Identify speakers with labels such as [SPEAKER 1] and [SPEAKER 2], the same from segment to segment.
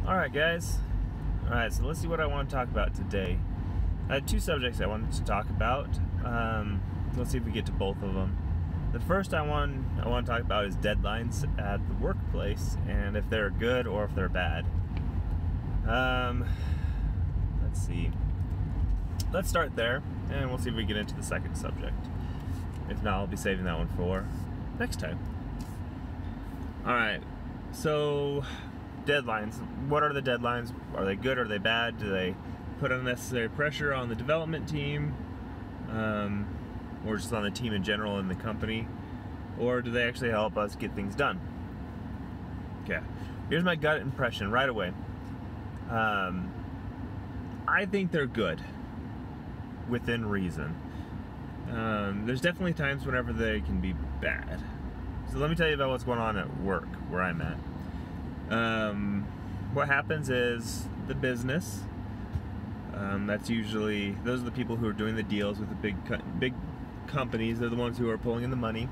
[SPEAKER 1] Alright guys, alright, so let's see what I want to talk about today. I had two subjects I wanted to talk about. Let's see if we get to both of them. The first I want to talk about is deadlines at the workplace, and if they're good or if they're bad. Let's see. Let's start there, and we'll see if we get into the second subject. If not, I'll be saving that one for next time. Alright, so deadlines. What are the deadlines? Are they good? Are they bad? Do they put unnecessary pressure on the development team? Or just on the team in general and the company? Or do they actually help us get things done? Okay, here's my gut impression right away. I think they're good, within reason. There's definitely times whenever they can be bad. So let me tell you about what's going on at work, where I'm at. What happens is the business, that's usually, those are the people who are doing the deals with the big companies, they're the ones who are pulling in the money,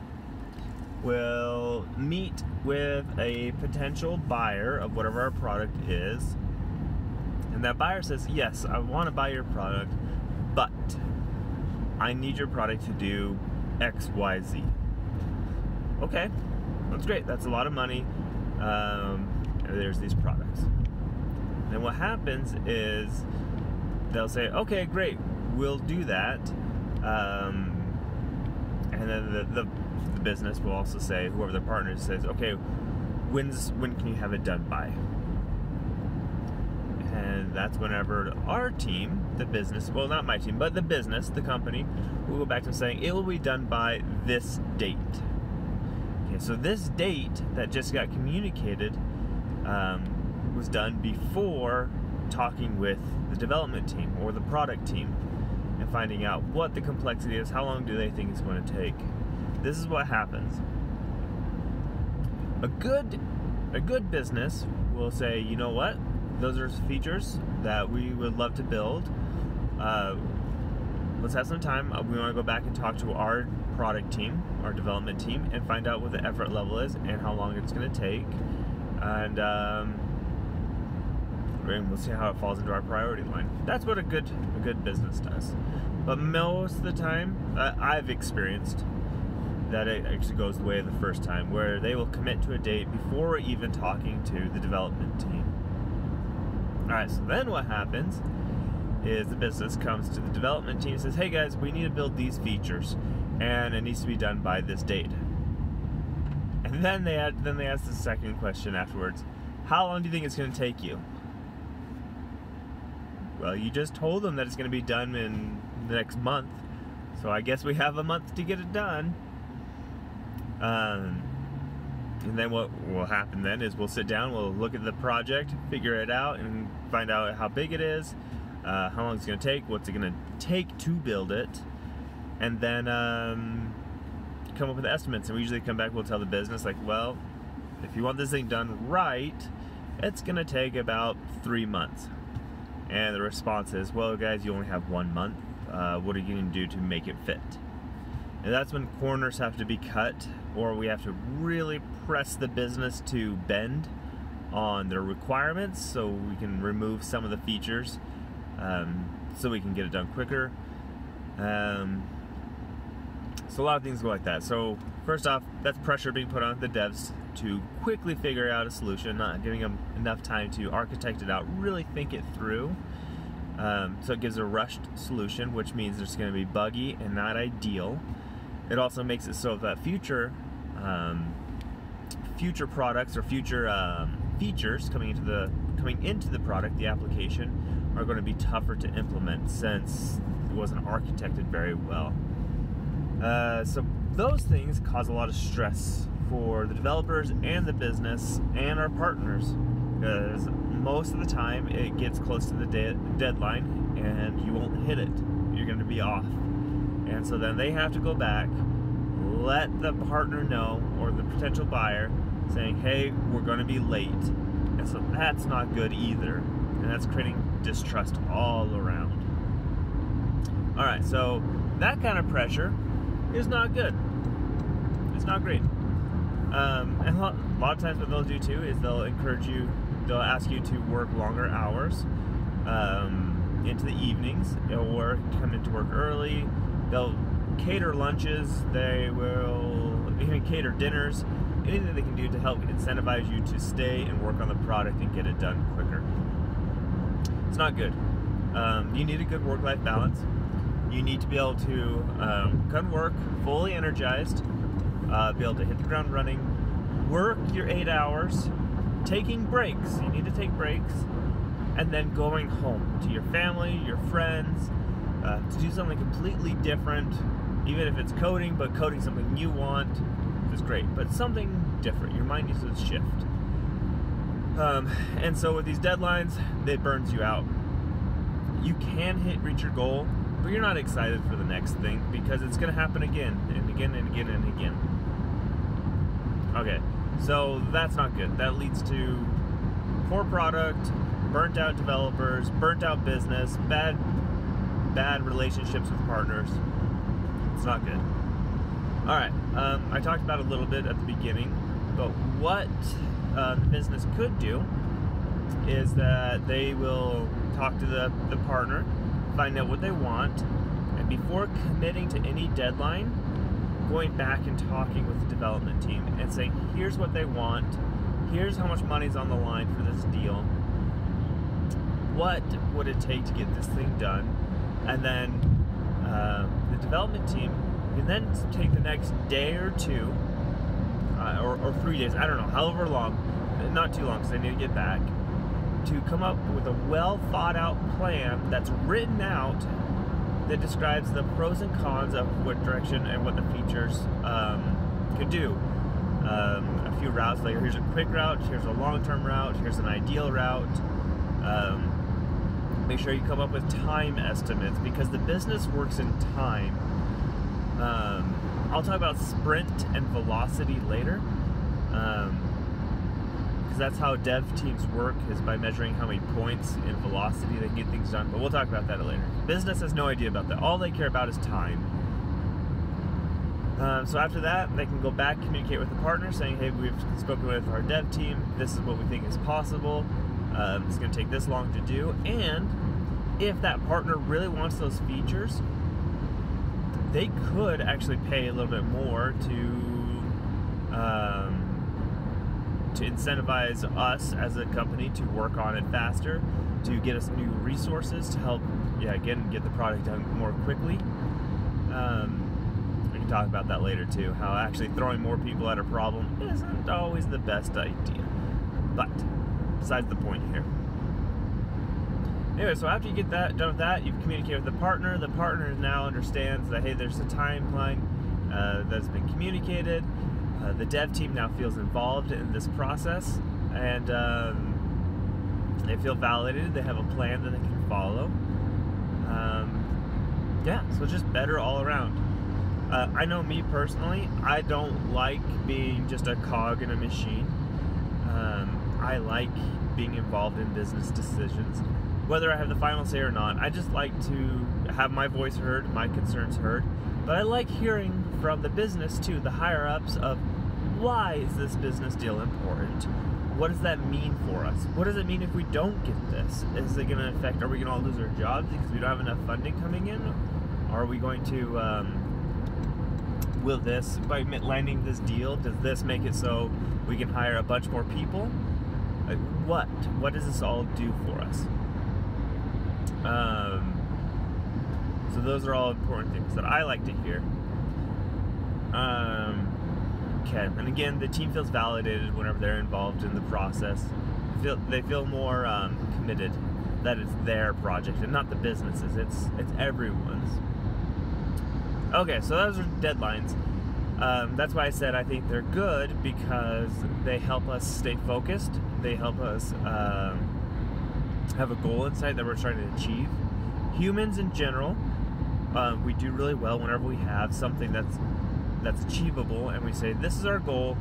[SPEAKER 1] will meet with a potential buyer of whatever our product is, and that buyer says, yes, I want to buy your product, but I need your product to do X, Y, Z. Okay, that's great, that's a lot of money. There's these products. And what happens is they'll say, okay, great, we'll do that. And then the business will also say, whoever the partner says, okay, when can you have it done by? And that's whenever our team, the business, well, not my team, but the business, the company, will go back to saying, it will be done by this date. Okay, so this date that just got communicated was done before talking with the development team or the product team and finding out what the complexity is, how long do they think it's going to take. This is what happens. A good business will say, you know what, those are features that we would love to build. Let's have some time. We want to go back and talk to our product team, our development team, and find out what the effort level is and how long it's going to take. And we'll see how it falls into our priority line. That's what a good business does. But most of the time, I've experienced that it actually goes the way of the first time, where they will commit to a date before even talking to the development team. Alright, so then what happens is the business comes to the development team and says, hey guys, we need to build these features, and it needs to be done by this date. And then they ask the second question afterwards, how long do you think it's going to take you? Well, you just told them that it's going to be done in the next month, so I guess we have a month to get it done. And then what will happen then is we'll sit down, we'll look at the project, figure it out, and find out how big it is, how long it's going to take, what's it going to take to build it, and then come up with estimates. And we usually come back, we'll tell the business, like, well, if you want this thing done right, it's going to take about 3 months. And the response is, well guys, you only have 1 month. What are you going to do to make it fit? And that's when corners have to be cut, or we have to really press the business to bend on their requirements so we can remove some of the features, so we can get it done quicker. So a lot of things go like that. So first off, that's pressure being put on the devs to quickly figure out a solution, not giving them enough time to architect it out, really think it through. So it gives a rushed solution, which means it's going to be buggy and not ideal. It also makes it so that future products or future features coming into the product, the application, are going to be tougher to implement since it wasn't architected very well. So those things cause a lot of stress for the developers and the business and our partners, because most of the time it gets close to the deadline and you won't hit it. You're going to be off. And so then they have to go back, let the partner know, or the potential buyer, saying, hey, we're going to be late. And so that's not good either. And that's creating distrust all around. Alright, so that kind of pressure is not good. It's not great. And a lot of times what they'll do too is they'll encourage you, they'll ask you to work longer hours into the evenings, or come into work early. They'll cater lunches. They will even cater dinners. Anything they can do to help incentivize you to stay and work on the product and get it done quicker. It's not good. You need a good work-life balance. You need to be able to come to work fully energized, be able to hit the ground running, work your 8 hours, taking breaks. You need to take breaks, and then going home to your family, your friends, to do something completely different, even if it's coding, but coding something you want is great, but something different. Your mind needs to shift. And so with these deadlines, it burns you out. You can reach your goal, but you're not excited for the next thing because it's going to happen again and again and again and again. Okay, so that's not good. That leads to poor product, burnt out developers, burnt out business, bad relationships with partners. It's not good. All right, I talked about it a little bit at the beginning, but what the business could do is that they will talk to the partner, find out what they want, and before committing to any deadline, going back and talking with the development team and saying, here's what they want, here's how much money's on the line for this deal, what would it take to get this thing done, and then the development team can then take the next day or two, or 3 days, I don't know, however long, not too long because they need to get back, to come up with a well thought out plan that's written out that describes the pros and cons of what direction and what the features could do. A few routes, like here's a quick route, here's a long-term route, here's an ideal route. Make sure you come up with time estimates because the business works in time. I'll talk about sprint and velocity later. Because that's how dev teams work, is by measuring how many points in velocity they can get things done, but we'll talk about that later. Business has no idea about that. All they care about is time. So after that, they can go back, communicate with the partner, saying, hey, we've spoken with our dev team, this is what we think is possible, it's going to take this long to do, and if that partner really wants those features, they could actually pay a little bit more to incentivize us as a company to work on it faster, to get us new resources to help, again, get the product done more quickly. We can talk about that later too, how actually throwing more people at a problem isn't always the best idea. But, besides the point here. Anyway, so after you get that done with that, you've communicated with the partner now understands that, hey, there's a timeline that's been communicated. The dev team now feels involved in this process, and they feel validated. They have a plan that they can follow. So just better all around. I know me personally, I don't like being just a cog in a machine. I like being involved in business decisions, whether I have the final say or not. I just like to have my voice heard, my concerns heard, but I like hearing from the business too, the higher ups, of why is this business deal important? What does that mean for us? What does it mean if we don't get this? Is it going to affect, are we going to all lose our jobs because we don't have enough funding coming in? Are we going to, will this, by landing this deal, does this make it so we can hire a bunch more people? Like, what does this all do for us? So those are all important things that I like to hear. Okay, and again, the team feels validated whenever they're involved in the process. They feel more committed that it's their project and not the business's. It's everyone's. Okay, so those are deadlines. That's why I said I think they're good, because they help us stay focused. They help us have a goal in sight that we're trying to achieve. Humans in general, we do really well whenever we have something that's achievable, and we say, this is our goal,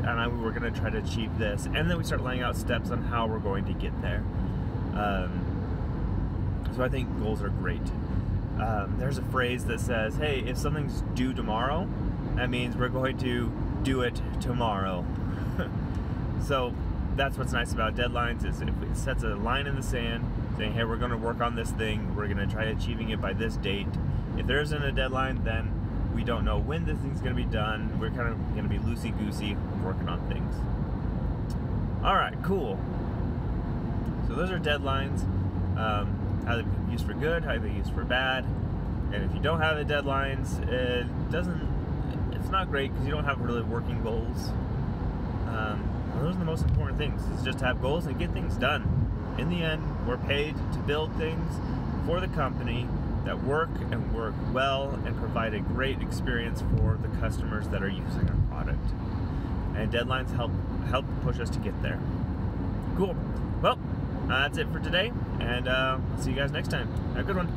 [SPEAKER 1] and we're going to try to achieve this, and then we start laying out steps on how we're going to get there. So I think goals are great. There's a phrase that says, hey, if something's due tomorrow, that means we're going to do it tomorrow. So that's what's nice about deadlines, is if it sets a line in the sand saying, hey, we're going to work on this thing, we're going to try achieving it by this date. If there isn't a deadline, then we don't know when this thing's going to be done. We're kind of going to be loosey-goosey working on things. All right, cool. So those are deadlines. How they can be used for good, how they be used for bad. And if you don't have the deadlines, it's not great because you don't have really working goals. Those are the most important things, is just to have goals and get things done. In the end, we're paid to build things for the company that work and work well and provide a great experience for the customers that are using our product. And deadlines help push us to get there. Cool. Well, that's it for today, and I'll see you guys next time. Have a good one.